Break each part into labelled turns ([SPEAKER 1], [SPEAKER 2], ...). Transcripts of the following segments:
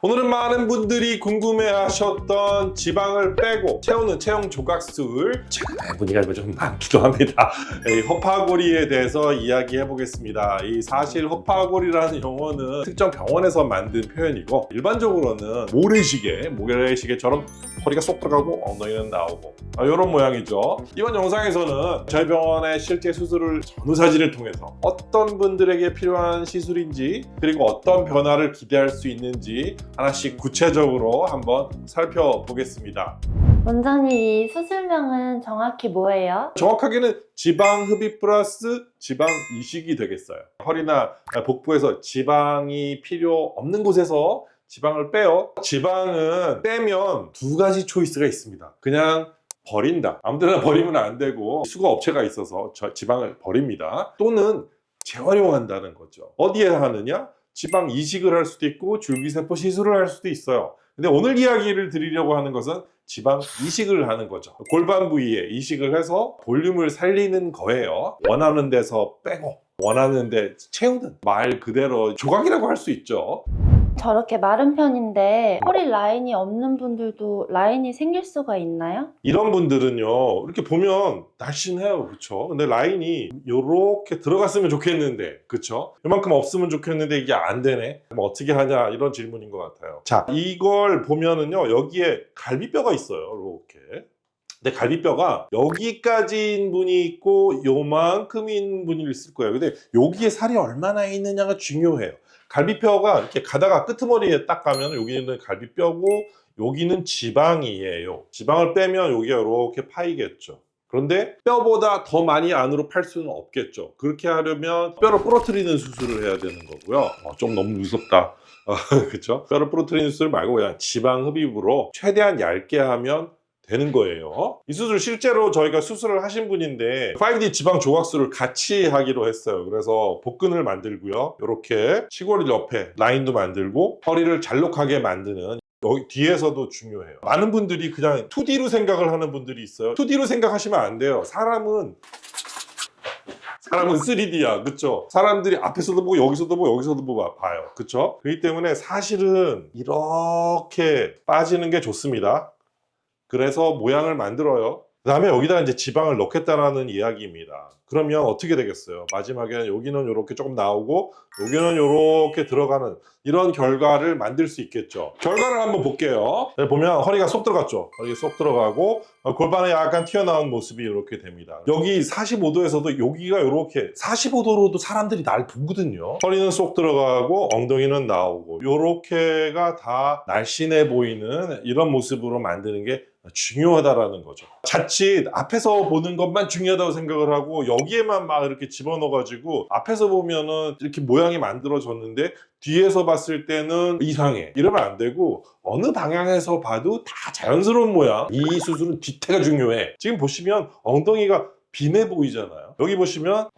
[SPEAKER 1] 오늘은 많은 분들이 궁금해하셨던 지방을 빼고 채우는 체형 조각술, 최근에 문의가 좀 많기도 합니다. 이 허파고리에 대해서 이야기해 보겠습니다. 이 사실 허파고리라는 용어는 특정 병원에서 만든 표현이고, 일반적으로는 모래시계처럼 허리가 쏙 들어가고 엉덩이는 나오고 이런 모양이죠. 이번 영상에서는 저희 병원의 실제 수술을 전후 사진을 통해서 어떤 분들에게 필요한 시술인지, 그리고 어떤 변화를 기대할 수 있는지 하나씩 구체적으로 한번 살펴보겠습니다.
[SPEAKER 2] 원장님, 이 수술명은 정확히 뭐예요?
[SPEAKER 1] 정확하게는 지방 흡입 플러스 지방 이식이 되겠어요. 허리나 복부에서 지방이 필요 없는 곳에서 지방을 빼요. 지방은 빼면 두 가지 초이스가 있습니다. 그냥 버린다. 아무 데나 버리면 안 되고, 수거 업체가 있어서 지방을 버립니다. 또는 재활용한다는 거죠. 어디에 하느냐? 지방 이식을 할 수도 있고 줄기세포 시술을 할 수도 있어요. 근데 오늘 이야기를 드리려고 하는 것은 지방 이식을 하는 거죠. 골반 부위에 이식을 해서 볼륨을 살리는 거예요. 원하는 데서 빼고 원하는 데 채우는, 말 그대로 조각이라고 할 수 있죠.
[SPEAKER 2] 저렇게 마른 편인데 허리 라인이 없는 분들도 라인이 생길 수가 있나요?
[SPEAKER 1] 이런 분들은요, 이렇게 보면 날씬해요. 그쵸? 근데 라인이 요렇게 들어갔으면 좋겠는데, 그쵸? 이만큼 없으면 좋겠는데 이게 안 되네. 뭐 어떻게 하냐, 이런 질문인 것 같아요. 자, 이걸 보면은요, 여기에 갈비뼈가 있어요. 이렇게. 근데 갈비뼈가 여기까지인 분이 있고 요만큼인 분이 있을 거예요. 근데 여기에 살이 얼마나 있느냐가 중요해요. 갈비뼈가 이렇게 가다가 끄트머리에 딱 가면 여기는 갈비뼈고 여기는 지방이에요. 지방을 빼면 여기가 이렇게 파이겠죠. 그런데 뼈보다 더 많이 안으로 팔 수는 없겠죠. 그렇게 하려면 뼈를 부러뜨리는 수술을 해야 되는 거고요. 좀 너무 무섭다. 그렇죠? 뼈를 부러뜨리는 수술 말고 그냥 지방 흡입으로 최대한 얇게 하면 되는 거예요. 이 수술 실제로 저희가 수술을 하신 분인데 5D 지방 조각술을 같이 하기로 했어요. 그래서 복근을 만들고요, 이렇게 치골 옆에 라인도 만들고 허리를 잘록하게 만드는, 여기 뒤에서도 중요해요. 많은 분들이 그냥 2D로 생각을 하는 분들이 있어요. 2D로 생각하시면 안 돼요. 사람은 3D야. 그쵸? 사람들이 앞에서도 보고 여기서도 보고 여기서도 보고 봐요. 그쵸? 그렇기 때문에 사실은 이렇게 빠지는 게 좋습니다. 그래서 모양을 만들어요. 그 다음에 여기다 이제 지방을 넣겠다라는 이야기입니다. 그러면 어떻게 되겠어요? 마지막에는 여기는 이렇게 조금 나오고 여기는 이렇게 들어가는 이런 결과를 만들 수 있겠죠. 결과를 한번 볼게요. 보면 허리가 쏙 들어갔죠. 허리 쏙 들어가고 골반에 약간 튀어나온 모습이 이렇게 됩니다. 여기 45도에서도 여기가 이렇게 45도로도 사람들이 날 보거든요. 허리는 쏙 들어가고 엉덩이는 나오고 이렇게가 다 날씬해 보이는 이런 모습으로 만드는 게 중요하다라는 거죠. 자칫 앞에서 보는 것만 중요하다고 생각을 하고 여기에만 막 이렇게 집어넣어 가지고 앞에서 보면은 이렇게 모양이 만들어졌는데 뒤에서 봤을 때는 이상해, 이러면 안 되고 어느 방향에서 봐도 다 자연스러운 모양. 이 수술은 뒤태가 중요해. 지금 보시면 엉덩이가 빈해 보이잖아요. 여기 보시면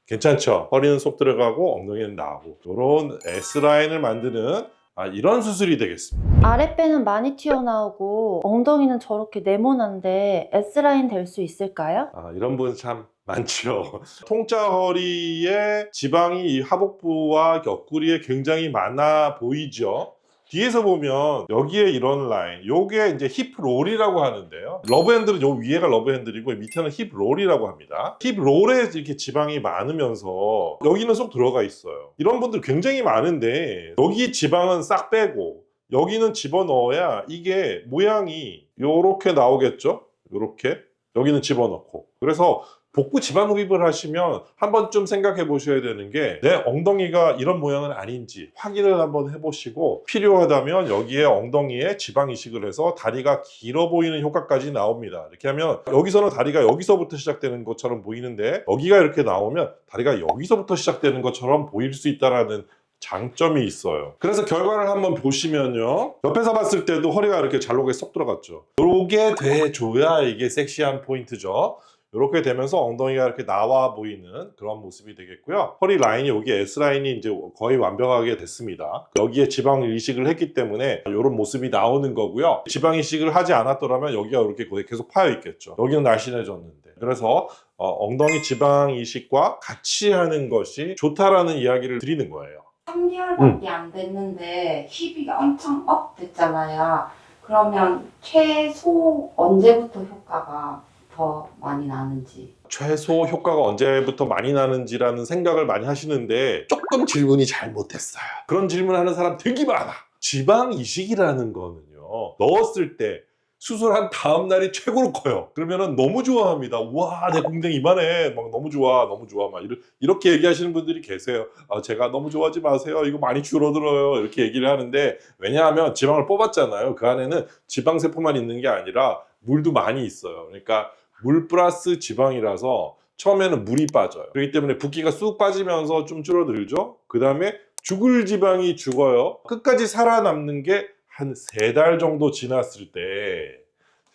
[SPEAKER 1] 괜찮죠? 허리는 쏙 들어가고 엉덩이는 나오고 이런 S라인을 만드는 이런 수술이 되겠습니다.
[SPEAKER 2] 아랫배는 많이 튀어나오고 엉덩이는 저렇게 네모난데 S라인 될 수 있을까요?
[SPEAKER 1] 이런 분 참 많죠. 통짜 허리에 지방이 이 하복부와 옆구리에 굉장히 많아 보이죠. 뒤에서 보면 여기에 이런 라인, 요게 이제 힙 롤이라고 하는데요. 러브핸들은 요 위에가 러브핸들이고 밑에는 힙 롤이라고 합니다. 힙 롤에 이렇게 지방이 많으면서 여기는 쏙 들어가 있어요. 이런 분들 굉장히 많은데 여기 지방은 싹 빼고 여기는 집어넣어야 이게 모양이 요렇게 나오겠죠. 요렇게 여기는 집어넣고. 그래서 복부 지방 흡입을 하시면 한 번쯤 생각해 보셔야 되는 게, 내 엉덩이가 이런 모양은 아닌지 확인을 한번 해보시고 필요하다면 여기에 엉덩이에 지방 이식을 해서 다리가 길어 보이는 효과까지 나옵니다. 이렇게 하면 여기서는 다리가 여기서부터 시작되는 것처럼 보이는데 여기가 이렇게 나오면 다리가 여기서부터 시작되는 것처럼 보일 수 있다는 장점이 있어요. 그래서 결과를 한번 보시면요, 옆에서 봤을 때도 허리가 이렇게 잘록에 쏙 들어갔죠. 이렇게 돼줘야 이게 섹시한 포인트죠. 이렇게 되면서 엉덩이가 이렇게 나와 보이는 그런 모습이 되겠고요. 허리 라인이 여기 S라인이 이제 거의 완벽하게 됐습니다. 여기에 지방 이식을 했기 때문에 이런 모습이 나오는 거고요. 지방 이식을 하지 않았더라면 여기가 이렇게 계속 파여 있겠죠. 여기는 날씬해졌는데. 그래서 엉덩이 지방 이식과 같이 하는 것이 좋다라는 이야기를 드리는 거예요.
[SPEAKER 3] 3개월밖에 안 됐는데 힙이가 엄청 업 됐잖아요. 그러면 최소 언제부터 효과가 더 많이 나는지.
[SPEAKER 1] 최소 효과가 언제부터 많이 나는지라는 생각을 많이 하시는데 조금 질문이 잘못됐어요. 그런 질문하는 사람 되게 많아. 지방 이식이라는 거는요, 넣었을 때 수술한 다음 날이 최고로 커요. 그러면은 너무 좋아합니다. 우와, 내 공댕이 이만해. 막 너무 좋아, 너무 좋아. 막 이렇게 얘기하시는 분들이 계세요. 아, 제가 너무 좋아하지 마세요. 이거 많이 줄어들어요. 이렇게 얘기를 하는데, 왜냐하면 지방을 뽑았잖아요. 그 안에는 지방세포만 있는 게 아니라 물도 많이 있어요. 그러니까 물 플러스 지방이라서 처음에는 물이 빠져요. 그렇기 때문에 붓기가 쑥 빠지면서 좀 줄어들죠. 그 다음에 죽을 지방이 죽어요. 끝까지 살아남는 게 한 3달 정도 지났을 때,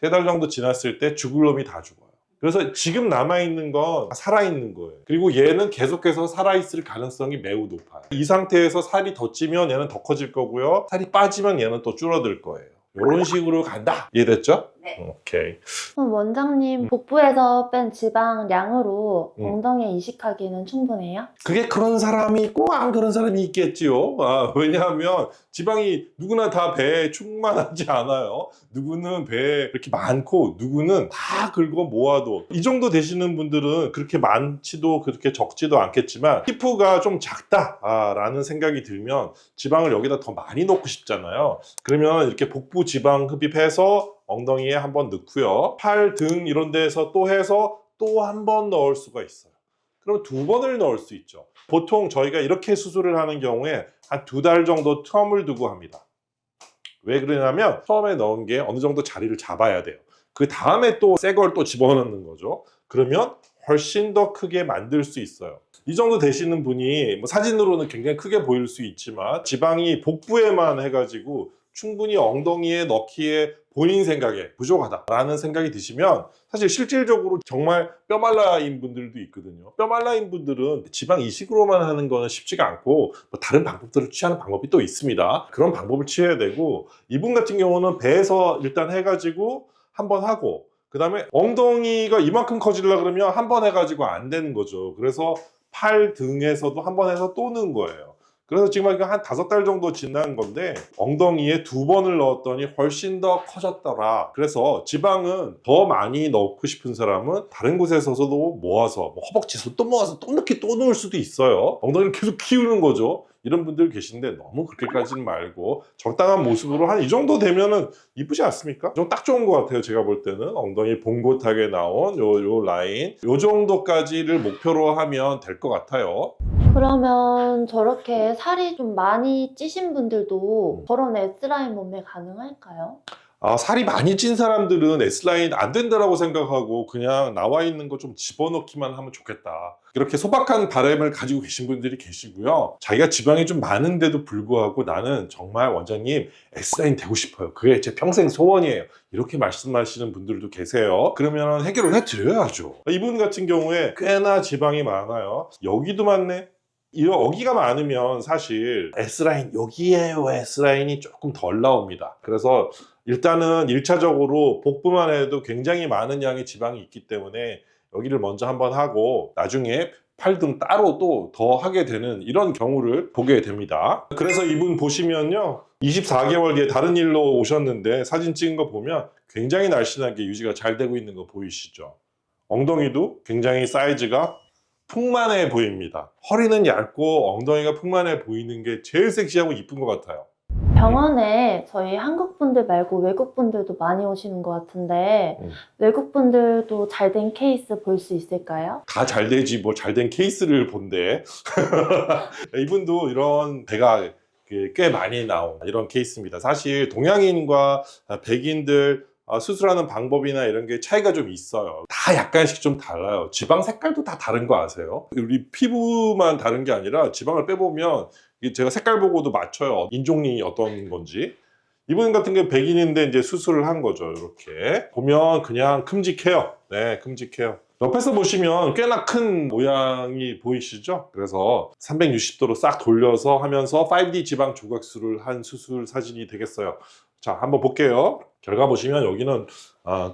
[SPEAKER 1] 3달 정도 지났을 때 죽을 놈이 다 죽어요. 그래서 지금 남아있는 건 살아있는 거예요. 그리고 얘는 계속해서 살아있을 가능성이 매우 높아요. 이 상태에서 살이 더 찌면 얘는 더 커질 거고요. 살이 빠지면 얘는 또 줄어들 거예요. 이런 식으로 간다. 이해됐죠?
[SPEAKER 3] 네.
[SPEAKER 1] 오케이.
[SPEAKER 2] 그럼 원장님, 복부에서 뺀 지방량으로
[SPEAKER 1] 음.
[SPEAKER 2] 엉덩이에 이식하기는 충분해요?
[SPEAKER 1] 그게 그런 사람이 있고 안 그런 사람이 있겠지요. 왜냐하면 지방이 누구나 다 배에 충만하지 않아요. 누구는 배에 이렇게 많고 누구는 다 긁어 모아도 이 정도 되시는 분들은 그렇게 많지도 그렇게 적지도 않겠지만 피부가 좀 작다라는 생각이 들면 지방을 여기다 더 많이 넣고 싶잖아요. 그러면 이렇게 복부 지방 흡입해서 엉덩이에 한번 넣고요. 팔, 등 이런 데에서 또 해서 또 한 번 넣을 수가 있어요. 그럼 2번을 넣을 수 있죠. 보통 저희가 이렇게 수술을 하는 경우에 한 2달 정도 텀을 두고 합니다. 왜 그러냐면 처음에 넣은 게 어느 정도 자리를 잡아야 돼요. 그 다음에 또 새 걸 또 집어넣는 거죠. 그러면 훨씬 더 크게 만들 수 있어요. 이 정도 되시는 분이 뭐 사진으로는 굉장히 크게 보일 수 있지만 지방이 복부에만 해가지고 충분히 엉덩이에 넣기에 본인 생각에 부족하다라는 생각이 드시면 사실 실질적으로 정말 뼈말라인 분들도 있거든요. 뼈말라인 분들은 지방 이식으로만 하는 거는 쉽지가 않고 뭐 다른 방법들을 취하는 방법이 또 있습니다. 그런 방법을 취해야 되고 이분 같은 경우는 배에서 일단 해가지고 한번 하고 그 다음에 엉덩이가 이만큼 커지려고 그러면 한 번 해가지고 안 되는 거죠. 그래서 팔 등에서도 한 번 해서 또 넣은 거예요. 그래서 지금 한 5달 정도 지난 건데 엉덩이에 2번을 넣었더니 훨씬 더 커졌더라. 그래서 지방은 더 많이 넣고 싶은 사람은 다른 곳에서도 모아서 뭐 허벅지에서 또 모아서 또 넣기 또 넣을 수도 있어요. 엉덩이를 계속 키우는 거죠. 이런 분들 계신데 너무 그렇게까지는 말고 적당한 모습으로 한 이 정도 되면은 이쁘지 않습니까? 좀 딱 좋은 것 같아요. 제가 볼 때는 엉덩이 봉긋하게 나온 요 라인 요 정도까지를 목표로 하면 될 것 같아요.
[SPEAKER 2] 그러면 저렇게 살이 좀 많이 찌신 분들도 저런 S라인 몸매 가능할까요?
[SPEAKER 1] 살이 많이 찐 사람들은 S라인 안 된다라고 생각하고 그냥 나와 있는 거 좀 집어넣기만 하면 좋겠다. 이렇게 소박한 바람을 가지고 계신 분들이 계시고요. 자기가 지방이 좀 많은데도 불구하고 나는 정말 원장님 S라인 되고 싶어요. 그게 제 평생 소원이에요. 이렇게 말씀하시는 분들도 계세요. 그러면 해결을 해드려야죠. 이분 같은 경우에 꽤나 지방이 많아요. 여기도 많네. 여기가 많으면 사실 S라인 여기에요. S라인이 조금 덜 나옵니다. 그래서 일단은 1차적으로 복부만 해도 굉장히 많은 양의 지방이 있기 때문에 여기를 먼저 한번 하고 나중에 팔 등 따로 또 더 하게 되는 이런 경우를 보게 됩니다. 그래서 이분 보시면요 24개월 뒤에 다른 일로 오셨는데 사진 찍은 거 보면 굉장히 날씬하게 유지가 잘 되고 있는 거 보이시죠? 엉덩이도 굉장히 사이즈가 풍만해 보입니다. 허리는 얇고 엉덩이가 풍만해 보이는 게 제일 섹시하고 이쁜 것 같아요.
[SPEAKER 2] 병원에 저희 한국 분들 말고 외국 분들도 많이 오시는 것 같은데 외국 분들도 잘 된 케이스 볼 수 있을까요?
[SPEAKER 1] 다 잘 되지 뭐 잘 된 케이스를 본대. 이분도 이런 배가 꽤 많이 나온 이런 케이스입니다. 사실 동양인과 백인들 수술하는 방법이나 이런 게 차이가 좀 있어요. 다 약간씩 좀 달라요. 지방 색깔도 다 다른 거 아세요? 우리 피부만 다른 게 아니라 지방을 빼보면 제가 색깔 보고도 맞춰요. 인종이 어떤 건지. 이분 같은 경우 백인인데 이제 수술을 한 거죠. 이렇게 보면 그냥 큼직해요. 네, 큼직해요. 옆에서 보시면 꽤나 큰 모양이 보이시죠? 그래서 360도로 싹 돌려서 하면서 5D 지방 조각술을 한 수술 사진이 되겠어요. 자, 한번 볼게요. 결과 보시면 여기는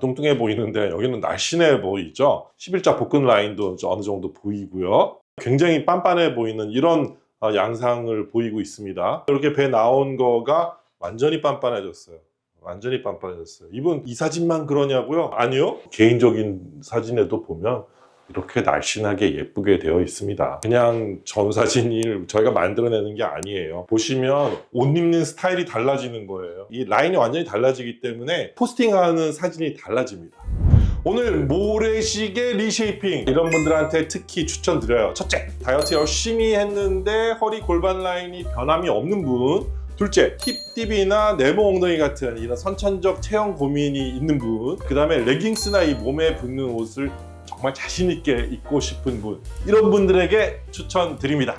[SPEAKER 1] 뚱뚱해 보이는데 여기는 날씬해 보이죠? 11자 복근 라인도 어느 정도 보이고요. 굉장히 빤빤해 보이는 이런 양상을 보이고 있습니다. 이렇게 배 나온 거가 완전히 빤빤해졌어요. 완전히 빤빤해졌어요. 이분 이 사진만 그러냐고요? 아니요. 개인적인 사진에도 보면 이렇게 날씬하게 예쁘게 되어 있습니다. 그냥 전 사진을 저희가 만들어내는 게 아니에요. 보시면 옷 입는 스타일이 달라지는 거예요. 이 라인이 완전히 달라지기 때문에 포스팅하는 사진이 달라집니다. 오늘 모래시계 리쉐이핑 이런 분들한테 특히 추천드려요. 첫째, 다이어트 열심히 했는데 허리 골반 라인이 변함이 없는 분. 둘째, 힙딥이나 네모 엉덩이 같은 이런 선천적 체형 고민이 있는 분. 그 다음에 레깅스나 이 몸에 붙는 옷을 정말 자신 있게 입고 싶은 분, 이런 분들에게 추천드립니다.